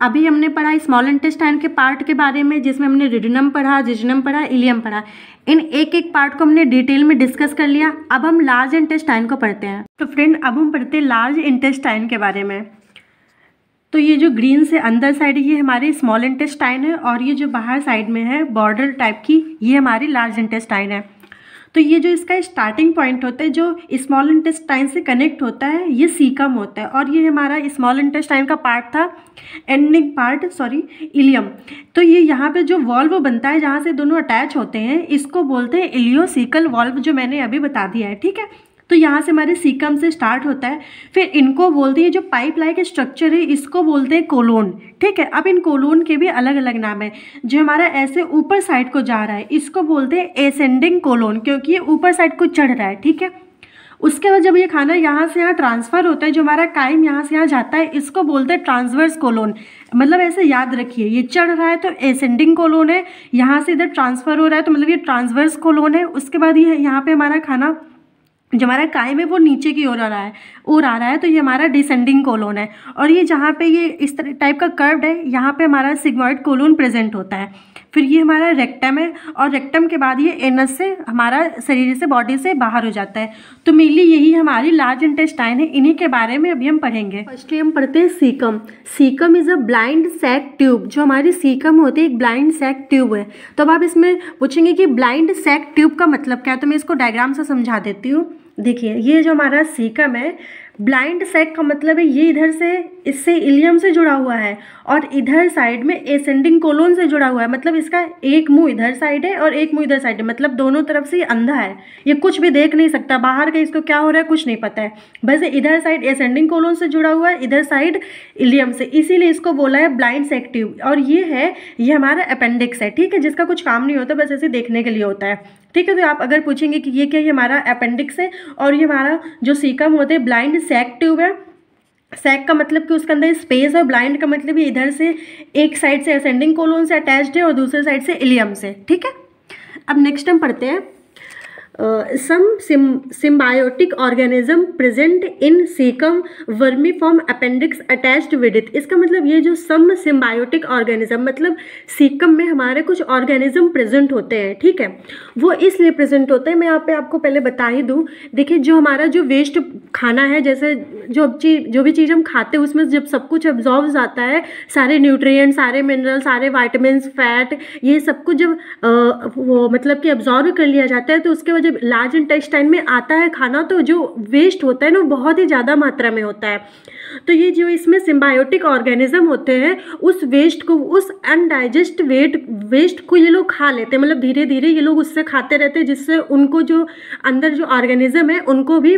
अभी हमने पढ़ा स्मॉल इंटेस्टाइन के पार्ट के बारे में, जिसमें हमने रिडिनम पढ़ा, जिजनम पढ़ा, इलियम पढ़ा। इन एक एक पार्ट को हमने डिटेल में डिस्कस कर लिया। अब हम लार्ज इंटेस्टाइन को पढ़ते हैं। तो फ्रेंड अब हम पढ़ते हैं लार्ज इंटेस्टाइन के बारे में। तो ये जो ग्रीन से अंदर साइड ये हमारी स्मॉल इंटेस्टाइन है, और ये जो बाहर साइड में है बॉर्डर टाइप की ये हमारी लार्ज इंटेस्टाइन है। तो ये जो इसका स्टार्टिंग पॉइंट होता है जो स्मॉल इंटेस्टाइन से कनेक्ट होता है ये सीकम होता है, और ये हमारा स्मॉल इंटेस्टाइन का पार्ट था, एंडिंग पार्ट इलियम। तो ये यहाँ पे जो वॉल्व बनता है जहाँ से दोनों अटैच होते हैं इसको बोलते हैं इलियोसिकल वॉल्व, जो मैंने अभी बता दिया है। ठीक है, तो यहाँ से हमारे सीकम से स्टार्ट होता है, फिर इनको बोलते हैं जो पाइप लाइक स्ट्रक्चर है इसको बोलते हैं कोलोन। ठीक है, अब इन कोलोन के भी अलग अलग नाम है। जो हमारा ऐसे ऊपर साइड को जा रहा है इसको बोलते हैं एसेंडिंग कोलोन, क्योंकि ये ऊपर साइड को चढ़ रहा है। ठीक है, उसके बाद जब ये खाना यहाँ से यहाँ ट्रांसफ़र होता है, जो हमारा काइम यहाँ से यहाँ जाता है इसको बोलते हैं ट्रांसवर्स कोलोन। मतलब ऐसे याद रखिए, ये चढ़ रहा है तो एसेंडिंग कोलोन है, यहाँ से इधर ट्रांसफ़र हो रहा है तो मतलब ये ट्रांसवर्स कोलोन है। उसके बाद ये यहाँ पे हमारा खाना जो हमारा काइम है वो नीचे की ओर आ रहा है तो ये हमारा डिसेंडिंग कोलोन है। और ये जहाँ पे ये इस तरह टाइप का कर्व्ड है यहाँ पे हमारा सिग्मॉइड कोलोन प्रेजेंट होता है। फिर ये हमारा रेक्टम है और रेक्टम के बाद ये एनस से हमारा शरीर से बॉडी से बाहर हो जाता है। तो मेनली यही हमारी लार्ज इंटेस्टाइन है, इन्हीं के बारे में अभी हम पढ़ेंगे। फर्स्टली हम पढ़ते हैं caecum. Caecum is a blind sac tube. जो हमारी सीकम होती है एक ब्लाइंड सैक ट्यूब है। तो अब आप इसमें पूछेंगे कि ब्लाइंड सैक ट्यूब का मतलब क्या है, तो मैं इसको डायग्राम से समझा देती हूँ। देखिए, ये जो हमारा सीकम है, ब्लाइंड सैक का मतलब है ये इधर से इससे इलियम से जुड़ा हुआ है और इधर साइड में एसेंडिंग कोलोन से जुड़ा हुआ है। मतलब इसका एक मुंह इधर साइड है और एक मुंह इधर साइड है, मतलब दोनों तरफ से ये अंधा है, ये कुछ भी देख नहीं सकता, बाहर का इसको क्या हो रहा है कुछ नहीं पता है। बस इधर साइड एसेंडिंग कोलोन से जुड़ा हुआ है, इधर साइड इलियम से, इसीलिए इसको बोला है ब्लाइंड सैक ट्यूब। और ये हमारा अपेंडिक्स है। ठीक है, जिसका कुछ काम नहीं होता, बस ऐसे देखने के लिए होता है। ठीक है, तो आप अगर पूछेंगे कि ये क्या, ये हमारा अपेंडिक्स है और ये हमारा जो सीकम होते हैं ब्लाइंड सैक ट्यूब है। सैक का मतलब कि उसके अंदर स्पेस, और ब्लाइंड का मतलब ये इधर से एक साइड से असेंडिंग कोलोन से अटैच्ड है और दूसरे साइड से इलियम से। ठीक है, अब नेक्स्ट हम पढ़ते हैं some symbiotic organism present in cecum vermiform appendix attached with it। इसका मतलब ये जो some symbiotic organism मतलब सीकम में हमारे कुछ ऑर्गेनिज्म प्रेजेंट होते हैं। ठीक है, वो इसलिए प्रेजेंट होते हैं, मैं यहाँ पे आपको पहले बता ही दूँ। देखिए, जो हमारा जो वेस्ट खाना है, जैसे जो भी चीज़ हम खाते हैं उसमें जब सब कुछ एब्जॉर्ब जाता है, सारे न्यूट्रिएंट, सारे मिनरल, सारे वाइटामिन, फैट, ये सब कुछ जब वो मतलब कि एब्जॉर्ब कर लिया जाता है, तो उसके जब लार्ज इंटेस्टाइन में आता है खाना, तो जो वेस्ट होता है ना बहुत ही ज़्यादा मात्रा में होता है। तो ये जो इसमें सिम्बायोटिक ऑर्गेनिज्म होते हैं, उस वेस्ट को, उस अनडाइजेस्ट वेस्ट को ये लोग खा लेते हैं। मतलब धीरे धीरे ये लोग उससे खाते रहते हैं, जिससे उनको जो अंदर जो ऑर्गेनिज्म है उनको भी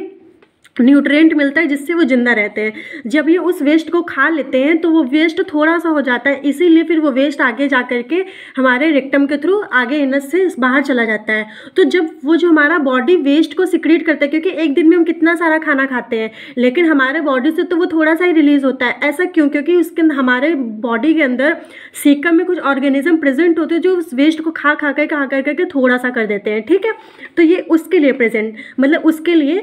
न्यूट्रिएंट मिलता है, जिससे वो जिंदा रहते हैं। जब ये उस वेस्ट को खा लेते हैं तो वो वेस्ट थोड़ा सा हो जाता है, इसीलिए फिर वो वेस्ट आगे जा करके हमारे रेक्टम के थ्रू आगे एनस से बाहर चला जाता है। तो जब वो जो हमारा बॉडी वेस्ट को सिक्रीट करता है, क्योंकि एक दिन में हम कितना सारा खाना खाते हैं, लेकिन हमारे बॉडी से तो वो थोड़ा सा ही रिलीज होता है। ऐसा क्यों? क्योंकि उसके हमारे बॉडी के अंदर सीकम में कुछ ऑर्गेनिज्म प्रेजेंट होते हैं जो उस वेस्ट को खा करके थोड़ा सा कर देते हैं। ठीक है, तो ये उसके लिए उसके लिए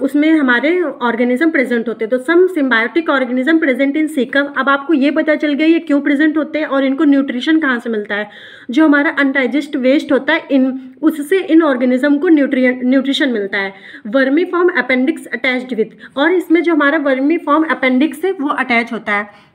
उसमें हमारे ऑर्गेनिज्म प्रेजेंट होते हैं। तो some symbiotic organism present in caecum. अब आपको ये पता चल गया ये क्यों प्रेजेंट होते हैं और इनको न्यूट्रिशन कहाँ से मिलता है। जो हमारा अनडाइजेस्ट वेस्ट होता है, उससे इन ऑर्गेनिज्म को न्यूट्रिशन मिलता है। Vermi form appendix attached with, और इसमें जो हमारा वर्मी फॉर्म अपेंडिक्स है वो अटैच होता है।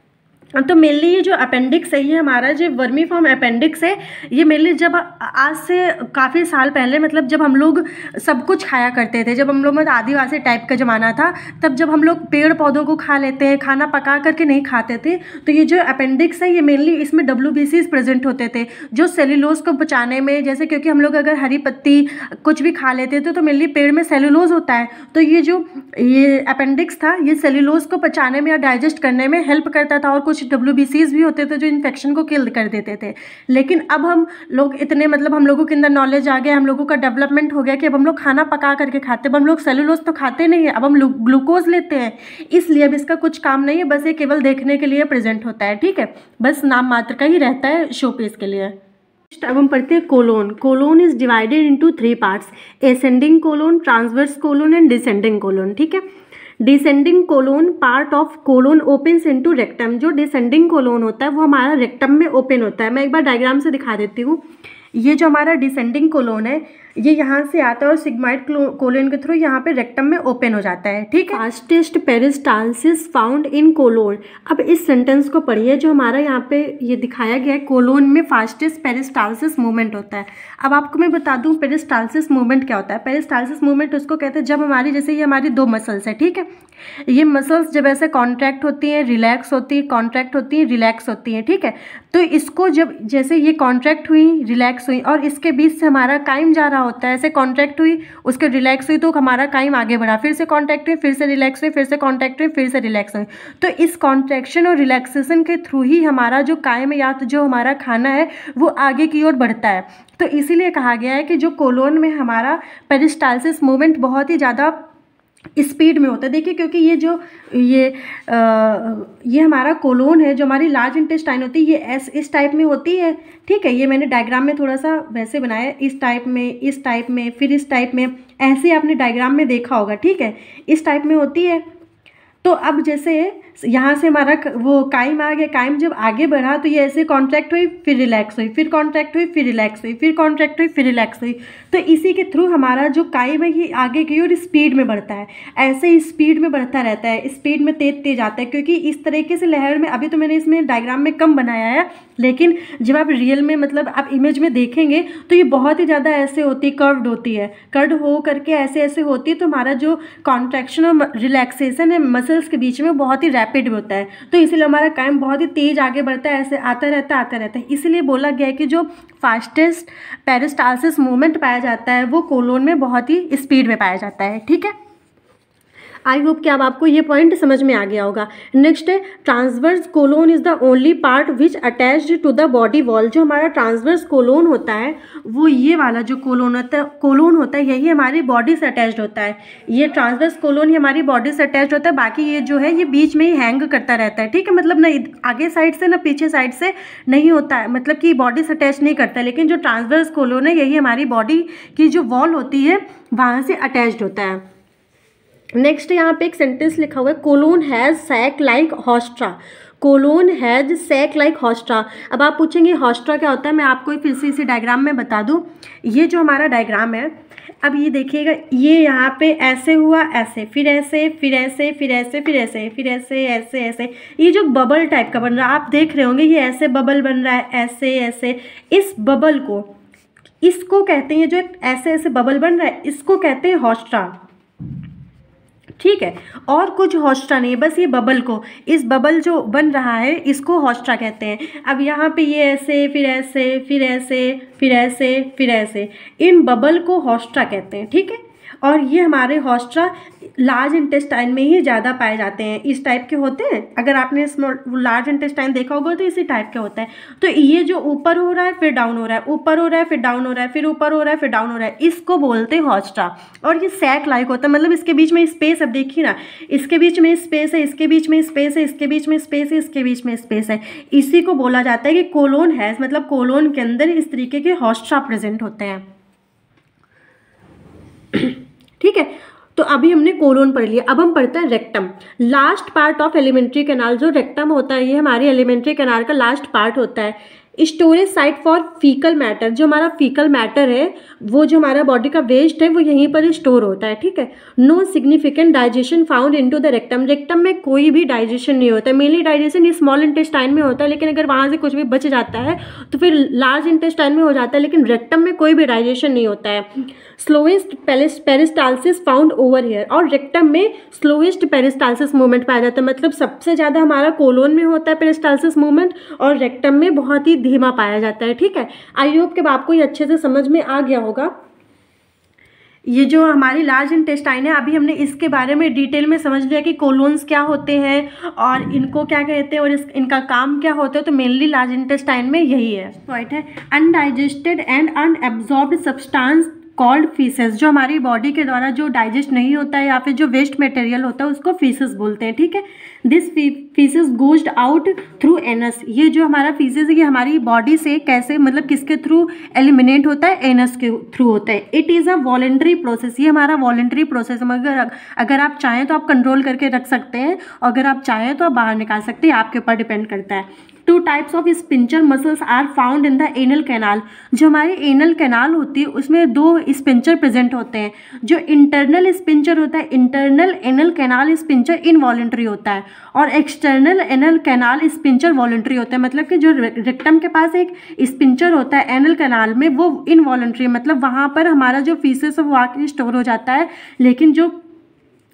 तो मेनली ये जो अपेंडिक्स है, ये हमारा जो वर्मी फॉर्म अपेंडिक्स है, ये मेनली जब आज से काफ़ी साल पहले, मतलब जब हम लोग सब कुछ खाया करते थे, जब हम लोग में आदिवासी टाइप का ज़माना था, तब जब हम लोग पेड़ पौधों को खा लेते हैं, खाना पका करके नहीं खाते थे, तो ये जो अपेंडिक्स है ये मेनली इसमें WBCs प्रेजेंट होते थे, जो सेल्यूलोज को पचाने में, जैसे क्योंकि हम लोग अगर हरी पत्ती कुछ भी खा लेते थे तो मेनली पेड़ में सेल्यूलोज होता है, तो ये अपेंडिक्स था, ये सेल्यूलोज को पचाने में या डाइजेस्ट करने में हेल्प करता था। और कुछ WBCs भी होते थे जो इन्फेक्शन को किल कर देते थे। लेकिन अब हम लोग इतने, मतलब हम लोगों के अंदर नॉलेज आ गया, हम लोगों का डेवलपमेंट हो गया कि अब हम लोग खाना पका करके खाते हैं। अब हम लोग सेलुलोज तो खाते नहीं है, अब हम ग्लूकोज लेते हैं, इसलिए अब इसका कुछ काम नहीं है, बस ये केवल देखने के लिए प्रेजेंट होता है। ठीक है, बस नाम मात्र का ही रहता है, शो पीस के लिए। अब हम पढ़ते हैं colon. Colon is divided into 3 parts, ascending colon, transverse colon and descending colon. ठीक है, descending colon part of colon opens into rectum. जो डिसेंडिंग कोलोन होता है वो हमारा रेक्टम में ओपन होता है। मैं एक बार डायग्राम से दिखा देती हूँ। ये जो हमारा डिसेंडिंग कोलोन है ये यहाँ से आता है और सिग्माइड कोलोन के थ्रू यहाँ पे रेक्टम में ओपन हो जाता है। ठीक है, fastest peristalsis found in colon. अब इस सेंटेंस को पढ़िए, जो हमारा यहाँ पे ये दिखाया गया है, कोलोन में फास्टेस्ट पेरिस्टाल्सिस मूवमेंट होता है। अब आपको मैं बता दूँ पेरिस्टाल्सिस मूवमेंट क्या होता है। पेरिस्टाल्सिस मूवमेंट उसको कहते हैं जब हमारी, जैसे ये हमारी 2 मसल्स है, ठीक है, ये मसल्स जब ऐसे कॉन्ट्रैक्ट होती हैं, रिलैक्स होती है, कॉन्ट्रैक्ट होती हैं, रिलैक्स होती हैं। ठीक है, तो इसको जब जैसे ये कॉन्ट्रैक्ट हुई, रिलैक्स हुई और इसके बीच से हमारा काइम जा रहा होता है, ऐसे कॉन्ट्रैक्ट हुई, उसके रिलैक्स हुई तो हमारा काइम आगे बढ़ा, फिर से कॉन्ट्रैक्ट हुई, फिर से रिलैक्स हुई, फिर से कॉन्ट्रैक्ट हुई, फिर से रिलैक्स हुई। तो इस कॉन्ट्रैक्शन और रिलैक्सेशन के थ्रू ही हमारा जो काइम या तो जो हमारा खाना है वो आगे की ओर बढ़ता है। तो इसीलिए कहा गया है कि जो कोलोन में हमारा पेरिस्टाल्सिस मूवमेंट बहुत ही ज़्यादा स्पीड में होता है। देखिए, क्योंकि ये हमारा कोलोन है, जो हमारी लार्ज इंटेस्टाइन होती है, ये इस टाइप में होती है। ठीक है, ये मैंने डायग्राम में थोड़ा सा वैसे बनाया, इस टाइप में, इस टाइप में, फिर इस टाइप में, ऐसे आपने डायग्राम में देखा होगा। ठीक है, इस टाइप में होती है। तो अब जैसे यहाँ से हमारा वो काइम आ गया, काइम जब आगे बढ़ा तो ये ऐसे कॉन्ट्रैक्ट हुई, फिर रिलैक्स हुई, फिर कॉन्ट्रैक्ट हुई, फिर रिलैक्स हुई, फिर कॉन्ट्रैक्ट हुई, फिर रिलैक्स हुई। तो इसी के थ्रू हमारा जो काइम है ये आगे की ओर स्पीड में बढ़ता है, ऐसे ही स्पीड में बढ़ता रहता है, स्पीड में तेज तेज आता है। क्योंकि इस तरीके से लहर में, अभी तो मैंने इसमें डायग्राम में कम बनाया है, लेकिन जब आप रियल में मतलब आप इमेज में देखेंगे तो ये बहुत ही ज़्यादा ऐसे होती है, कर्व्ड होती है, कर्व हो करके ऐसे ऐसे होती है। तो हमारा जो कॉन्ट्रैक्शन और रिलैक्सेशन है मसल्स के बीच में बहुत ही रैपिड होता है, तो इसीलिए हमारा काइम बहुत ही तेज आगे बढ़ता है, ऐसे आता रहता है। इसीलिए बोला गया है कि जो फास्टेस्ट पेरिस्टाल्सिस मूवमेंट पाया जाता है वो कोलोन में बहुत ही स्पीड में पाया जाता है। ठीक है, आई होप कि अब आपको ये पॉइंट समझ में आ गया होगा। नेक्स्ट है transverse colon is the only part which attached to the body wall. जो हमारा ट्रांसवर्स कोलोन होता है वो ये वाला जो कोलोन होता है यही हमारी बॉडी से अटैच्ड होता है। ये ट्रांसवर्स कोलोन ही हमारी बॉडी से अटैच्ड होता है, बाकी ये जो है ये बीच में ही हैंग करता रहता है। ठीक है, मतलब ना आगे साइड से ना पीछे साइड से नहीं होता है, मतलब कि बॉडी से अटैच नहीं करता है। लेकिन जो ट्रांसवर्स कोलोन है यही हमारी बॉडी की जो वॉल होती है वहाँ से अटैच्ड होता है। नेक्स्ट यहाँ पे एक सेंटेंस लिखा हुआ है, colon has sac like haustra. Colon has sac like haustra. अब आप पूछेंगे हॉस्ट्रा क्या होता है, मैं आपको फिर से इसी डायग्राम में बता दूं। ये जो हमारा डायग्राम है, अब ये देखिएगा, ये यहाँ पे ऐसे हुआ, ऐसे, फिर ऐसे, फिर ऐसे, फिर ऐसे, फिर ऐसे, फिर ऐसे, ऐसे ऐसे, ये जो बबल टाइप का बन रहा है आप देख रहे होंगे, ये ऐसे बबल बन रहा है, ऐसे ऐसे। इस बबल को, इसको कहते हैं, जो ऐसे ऐसे बबल बन रहा है इसको कहते हैं हॉस्ट्रा। ठीक है, और कुछ हॉस्ट्रा नहीं, बस ये बबल को, इस बबल जो बन रहा है इसको हॉस्ट्रा कहते हैं। अब यहाँ पे ये ऐसे, फिर ऐसे, फिर ऐसे, फिर ऐसे, फिर ऐसे, इन बबल को हॉस्ट्रा कहते हैं। ठीक है, और ये हमारे हॉस्ट्रा लार्ज इंटेस्टाइन में ही ज़्यादा पाए जाते हैं, इस टाइप के होते हैं। अगर आपने लार्ज इंटेस्टाइन देखा होगा तो इसी टाइप के होता है। तो ये जो ऊपर हो रहा है फिर डाउन हो रहा है, ऊपर हो रहा है फिर डाउन हो रहा है, फिर ऊपर हो रहा है फिर डाउन हो रहा है, इसको बोलते हैं हॉस्ट्रा। और ये सैक लाइक होता है, मतलब इसके बीच में स्पेस, अब देखिए ना, इसके बीच में स्पेस है, इसके बीच में स्पेस है, इसके बीच में स्पेस है, इसके बीच में स्पेस है। इसी को बोला जाता है कि कोलोन हैज़, मतलब कोलोन के अंदर इस तरीके के हॉस्ट्रा प्रेजेंट होते हैं। ठीक है, तो अभी हमने कोलोन पढ़ लिया, अब हम पढ़ते हैं rectum. Last part of elementary canal, जो रेक्टम होता है ये हमारी एलिमेंट्री कैनाल का लास्ट पार्ट होता है। Storage site for faecal matter, जो हमारा फीकल मैटर है, वो जो हमारा बॉडी का वेस्ट है वो यहीं पर स्टोर होता है। ठीक है, no significant digestion found into the rectum. Rectum में कोई भी डाइजेशन नहीं होता है, मेनली डाइजेशन स्मॉल इंटेस्टाइन में होता है, लेकिन अगर वहाँ से कुछ भी बच जाता है तो फिर लार्ज इंटेस्टाइन में हो जाता है, लेकिन रेक्टम में कोई भी डाइजेशन नहीं होता है। Slowest peristalsis found over here, और रेक्टम में स्लोएस्ट पेरिस्टाल्सिस मूवमेंट पाया जाता है, मतलब सबसे ज़्यादा हमारा कोलोन में होता है पेरिस्टाल्सिस मूवमेंट, और रेक्टम में बहुत ही धीमा पाया जाता है। ठीक है, आई होप कि आपको ये अच्छे से समझ में आ गया होगा। ये जो हमारी लार्ज इंटेस्टाइन है, अभी हमने इसके बारे में डिटेल में समझ लिया कि कोलोन्स क्या होते हैं और इनको क्या कहते हैं और इनका काम क्या होता है। तो मेनली लार्ज इंटेस्टाइन में यही है। पॉइंट है undigested and unabsorbed substance called faeces. जो हमारी बॉडी के द्वारा जो डाइजेस्ट नहीं होता है या फिर जो वेस्ट मटेरियल होता है उसको फीसेस बोलते हैं। ठीक है, this faeces goes out through anus. ये जो हमारा फीसेस है ये हमारी बॉडी से कैसे, मतलब किसके थ्रू एलिमिनेट होता है, एनस के थ्रू होता है। It is a voluntary process, ये हमारा वॉलेंट्री प्रोसेस है, मगर अगर आप चाहें तो आप कंट्रोल करके रख सकते हैं, और अगर आप चाहें तो आप बाहर निकाल सकते हैं, आपके ऊपर डिपेंड करता है। Two types of sphincter muscles are found in the anal canal. जो हमारी एनल कैनाल होती है उसमें दो स्पिंचर प्रेजेंट होते हैं। जो इंटरनल स्पिंचर होता है, internal anal canal sphincter involuntary होता है, और external anal canal sphincter voluntary होता है। मतलब कि जो रेक्टम के पास एक स्पिंचर होता है एनल कैनाल में, वो इनवॉलेंट्री, मतलब वहाँ पर हमारा जो फीसेस है वो आके स्टोर हो जाता है, लेकिन जो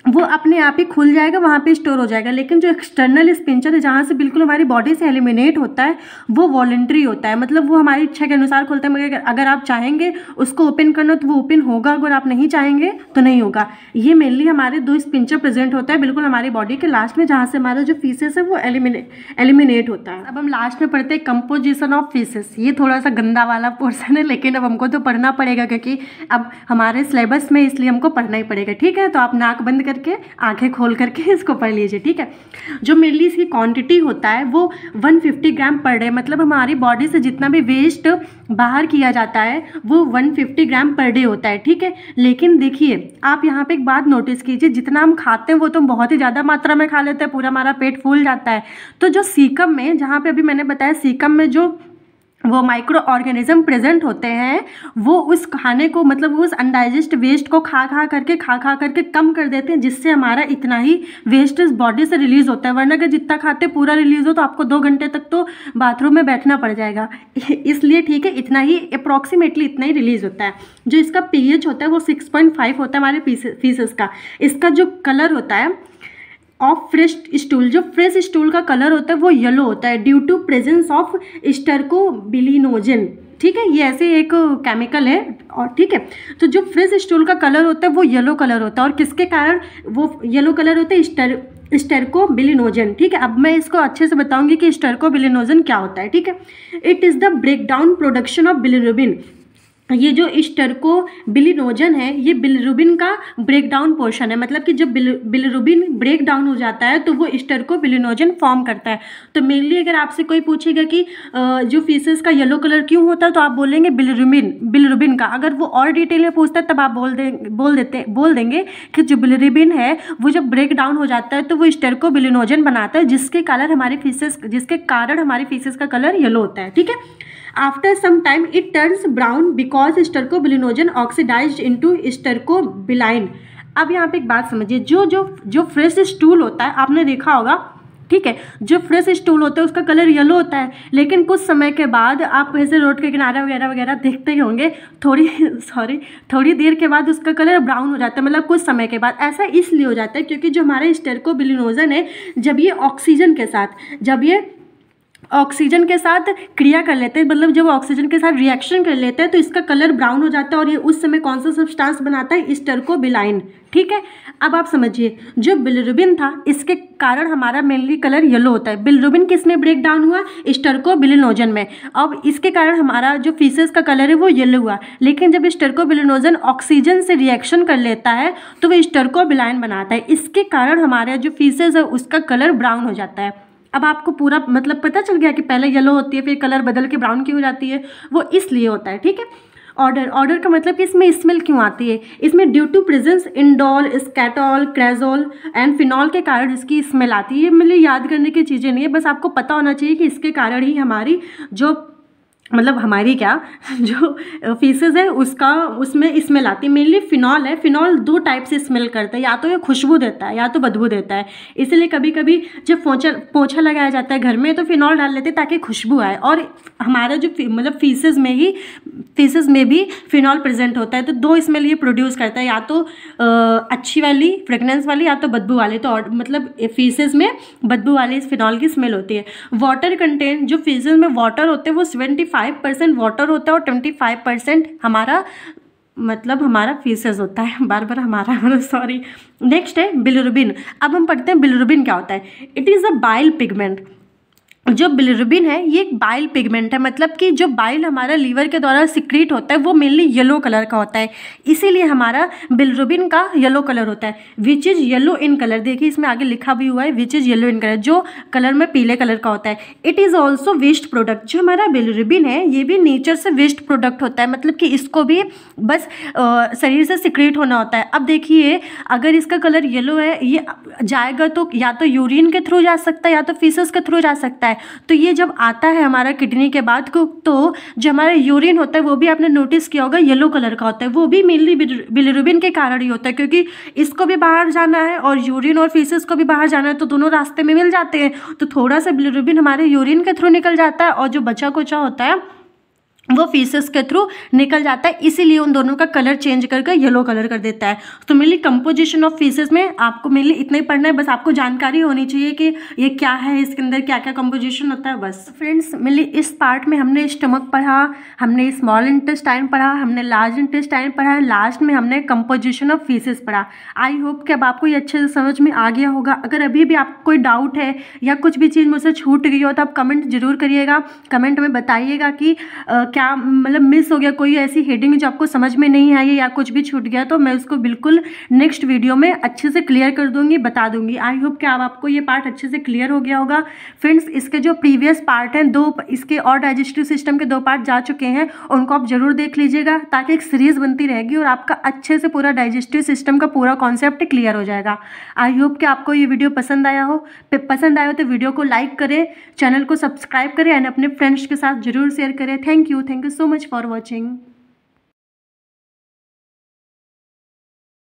वो अपने आप ही खुल जाएगा, वहाँ पे स्टोर हो जाएगा। लेकिन जो एक्सटर्नल स्पिंचर है, जहाँ से बिल्कुल हमारी बॉडी से एलिमिनेट होता है, वो वॉलंटरी होता है, मतलब वो हमारी इच्छा के अनुसार खुलता है। मगर अगर आप चाहेंगे उसको ओपन करना तो वो ओपन होगा, अगर आप नहीं चाहेंगे तो नहीं होगा। ये मेनली हमारे दो स्पिंचर प्रेजेंट होता है बिल्कुल हमारी बॉडी के लास्ट में, जहाँ से हमारा जो फीसेस है वो एलिमिनेट होता है। अब हम लास्ट में पढ़ते हैं कंपोजिशन ऑफ फीसेस। ये थोड़ा सा गंदा वाला पोर्सन है, लेकिन अब हमको तो पढ़ना पड़ेगा क्योंकि अब हमारे सिलेबस में, इसलिए हमको पढ़ना ही पड़ेगा। ठीक है, तो आप नाक बंद करके आंखें खोल करके इसको पढ़ लीजिए। ठीक है, जो मेनली इसकी क्वांटिटी होता है वो 150 ग्राम पर डे, मतलब हमारी बॉडी से जितना भी वेस्ट बाहर किया जाता है वो 150 ग्राम पर डे होता है। ठीक है, लेकिन देखिए आप यहाँ पे एक बात नोटिस कीजिए, जितना हम खाते हैं वो तो बहुत ही ज़्यादा मात्रा में खा लेते हैं, पूरा हमारा पेट फूल जाता है। तो जो सीकम में, जहाँ पे अभी मैंने बताया सीकम में जो वो माइक्रो ऑर्गेनिज्म प्रेजेंट होते हैं, वो उस खाने को, मतलब उस अनडाइजेस्ट वेस्ट को खा खा करके कम कर देते हैं, जिससे हमारा इतना ही वेस्ट इस बॉडी से रिलीज होता है। वरना अगर जितना खाते पूरा रिलीज हो तो आपको 2 घंटे तक तो बाथरूम में बैठना पड़ जाएगा। इसलिए ठीक है, इतना ही अप्रॉक्सीमेटली इतना ही रिलीज होता है। जो इसका pH होता है वो 6.5 होता है हमारे फीसेस का। इसका जो कलर होता है ऑफ फ्रेश स्टूल, जो फ्रेश स्टूल का कलर होता है वो येलो होता है ड्यू टू प्रेजेंस ऑफ स्टर्कोबिलिनोजन। ठीक है, ये ऐसे एक केमिकल है। और ठीक है, तो जो फ्रेश स्टूल का कलर होता है वो येलो कलर होता है, और किसके कारण वो येलो कलर होता है? स्टर्कोबिलिनोजन। ठीक है, अब मैं इसको अच्छे से बताऊंगी कि स्टर्कोबिलिनोजन क्या होता है। ठीक है, it is the break down production of bilirubin. ये जो स्टर्कोबिलिनोजन है ये बिलिरुबिन का ब्रेक डाउन पोर्शन है, मतलब कि जब बिलिरुबिन ब्रेक डाउन हो जाता है तो वो स्टर्कोबिलिनोजन फॉर्म करता है। तो मेनली अगर आपसे कोई पूछेगा कि जो फीसेस का येलो कलर क्यों होता है, तो आप बोलेंगे बिलिरुबिन का। अगर वो और डिटेल में पूछता है तब आप बोल देंगे कि जो बिलिरुबिन है वो जब ब्रेक डाउन हो जाता है तो वो स्टर्कोबिलिनोजन बनाता है, जिसके कारण हमारी फीसेस का कलर येलो होता है। ठीक है, after some time it turns brown because stercobilinogen oxidised into stercobilin. अब यहाँ पे एक बात समझिए, जो फ्रेश स्टूल होता है आपने देखा होगा, ठीक है, जो फ्रेश स्टूल होता है उसका कलर येलो होता है, लेकिन कुछ समय के बाद आप ऐसे रोड के किनारे वगैरह देखते ही होंगे, थोड़ी देर के बाद उसका कलर ब्राउन हो जाता है, मतलब कुछ समय के बाद। ऐसा इसलिए हो जाता है क्योंकि जो हमारे स्टर्कोबिलिनोजन है, जब ये ऑक्सीजन के साथ क्रिया कर लेते हैं, मतलब जब ऑक्सीजन के साथ रिएक्शन कर लेते हैं तो इसका कलर ब्राउन हो जाता है, और ये उस समय कौन सा सब्सटेंस बनाता है? स्टर्कोबिलाइन। ठीक है, अब आप समझिए, जो बिलिरुबिन था इसके कारण हमारा मेनली कलर येलो होता है। बिलिरुबिन किस में ब्रेक डाउन हुआ? स्टर्कोबिलिनोजन में। अब इसके कारण हमारा जो फीसेस का कलर है वो येलो हुआ, लेकिन जब स्टर्कोबिलिनोजन ऑक्सीजन से रिएक्शन कर लेता है तो वो स्टर्कोबिलाइन बनाता है। इसके कारण हमारा जो फीसेस है उसका कलर ब्राउन हो जाता है। अब आपको पूरा मतलब पता चल गया कि पहले येलो होती है फिर कलर बदल के ब्राउन क्यों हो जाती है? वो इसलिए होता है। ठीक है, ऑर्डर का मतलब कि इसमें स्मेल क्यों आती है? इसमें due to presence indole, skatole, cresol and phenol के कारण इसकी स्मेल आती है। ये मतलब याद करने की चीज़ें नहीं है, बस आपको पता होना चाहिए कि इसके कारण ही हमारी जो फीसेस है उसमें स्मेल आती है। मेनली फिनॉल है। फिनॉल 2 टाइप से स्मेल करता है, या तो ये खुशबू देता है या तो बदबू देता है। इसलिए कभी कभी जब पोछा लगाया जाता है घर में तो फिनॉल डाल लेते हैं ताकि खुशबू आए। और हमारा जो मतलब फीसेस में भी फिनॉल प्रेजेंट होता है, तो 2 स्मेल ये प्रोड्यूस करता है, या तो अच्छी वाली फ्रेगनेंस वाली या तो बदबू वाली। तो मतलब फीसेस में बदबू वाली इस फिनॉल की स्मेल होती है। वाटर कंटेंट, जो फीसेस में वाटर होते हैं वो 75% वाटर होता है और 25% हमारा फीसेस होता है। बार हमारा सॉरी। नेक्स्ट है बिलिरुबिन। अब हम पढ़ते हैं बिलिरुबिन क्या होता है। It is a bile pigment. जो बिलिरुबिन है ये एक बाइल पिगमेंट है, मतलब कि जो बाइल हमारा लीवर के द्वारा सिक्रीट होता है वो मेनली येलो कलर का होता है, इसीलिए हमारा बिलिरुबिन का येलो कलर होता है। Which is yellow in colour. देखिए इसमें आगे लिखा भी हुआ है which is yellow in colour, जो कलर में पीले कलर का होता है। It is also waste product. जो हमारा बिलिरुबिन है ये भी नेचर से वेस्ट प्रोडक्ट होता है, मतलब कि इसको भी बस शरीर से सिक्रीट होना होता है। अब देखिए अगर इसका कलर येलो है, ये जाएगा तो या तो यूरिन के थ्रू जा सकता है या तो फीसेस के थ्रू जा सकता है। तो ये जब आता है हमारा किडनी के बाद को, तो जो हमारा यूरिन होता है वो भी आपने नोटिस किया होगा येलो कलर का होता है। वो भी मेनली बिलिरुबिन के कारण ही होता है, क्योंकि इसको भी बाहर जाना है और यूरिन और फीसेस को भी बाहर जाना है, तो दोनों रास्ते में मिल जाते हैं। तो थोड़ा सा बिलिरुबिन हमारे यूरिन के थ्रू निकल जाता है और जो बचा कुचा होता है वो फीसेस के थ्रू निकल जाता है, इसीलिए उन दोनों का कलर चेंज करके येलो कलर कर देता है। तो मेनली कंपोजिशन ऑफ फीसेस में आपको मेनली इतना ही पढ़ना है, बस आपको जानकारी होनी चाहिए कि ये क्या है, इसके अंदर क्या क्या कंपोजिशन होता है बस। फ्रेंड्स मेनली इस पार्ट में हमने स्टमक पढ़ा, हमने स्मॉल इंटेस्टाइन पढ़ा, हमने लार्ज इंटेस्टाइन पढ़ा, लास्ट में हमने कंपोजिशन ऑफ फीसेस पढ़ा। आई होप कि अब आपको ये अच्छे से समझ में आ गया होगा। अगर अभी भी आपको कोई डाउट है या कुछ भी चीज़ मुझसे छूट गई हो तो आप कमेंट जरूर करिएगा, कमेंट में बताइएगा कि क्या मतलब मिस हो गया, कोई ऐसी हेडिंग जो आपको समझ में नहीं आई या कुछ भी छूट गया, तो मैं उसको बिल्कुल नेक्स्ट वीडियो में अच्छे से क्लियर कर दूंगी, बता दूंगी। आई होप कि अब आपको ये पार्ट अच्छे से क्लियर हो गया होगा। फ्रेंड्स इसके जो प्रीवियस पार्ट हैं, दो इसके और डाइजेस्टिव सिस्टम के 2 पार्ट जा चुके हैं, उनको आप जरूर देख लीजिएगा ताकि एक सीरीज बनती रहेगी और आपका अच्छे से पूरा डाइजेस्टिव सिस्टम का पूरा कॉन्सेप्ट क्लियर हो जाएगा। आई होप कि आपको ये वीडियो पसंद आया हो तो वीडियो को लाइक करें, चैनल को सब्सक्राइब करें एंड अपने फ्रेंड्स के साथ जरूर शेयर करें। Thank you so much for watching.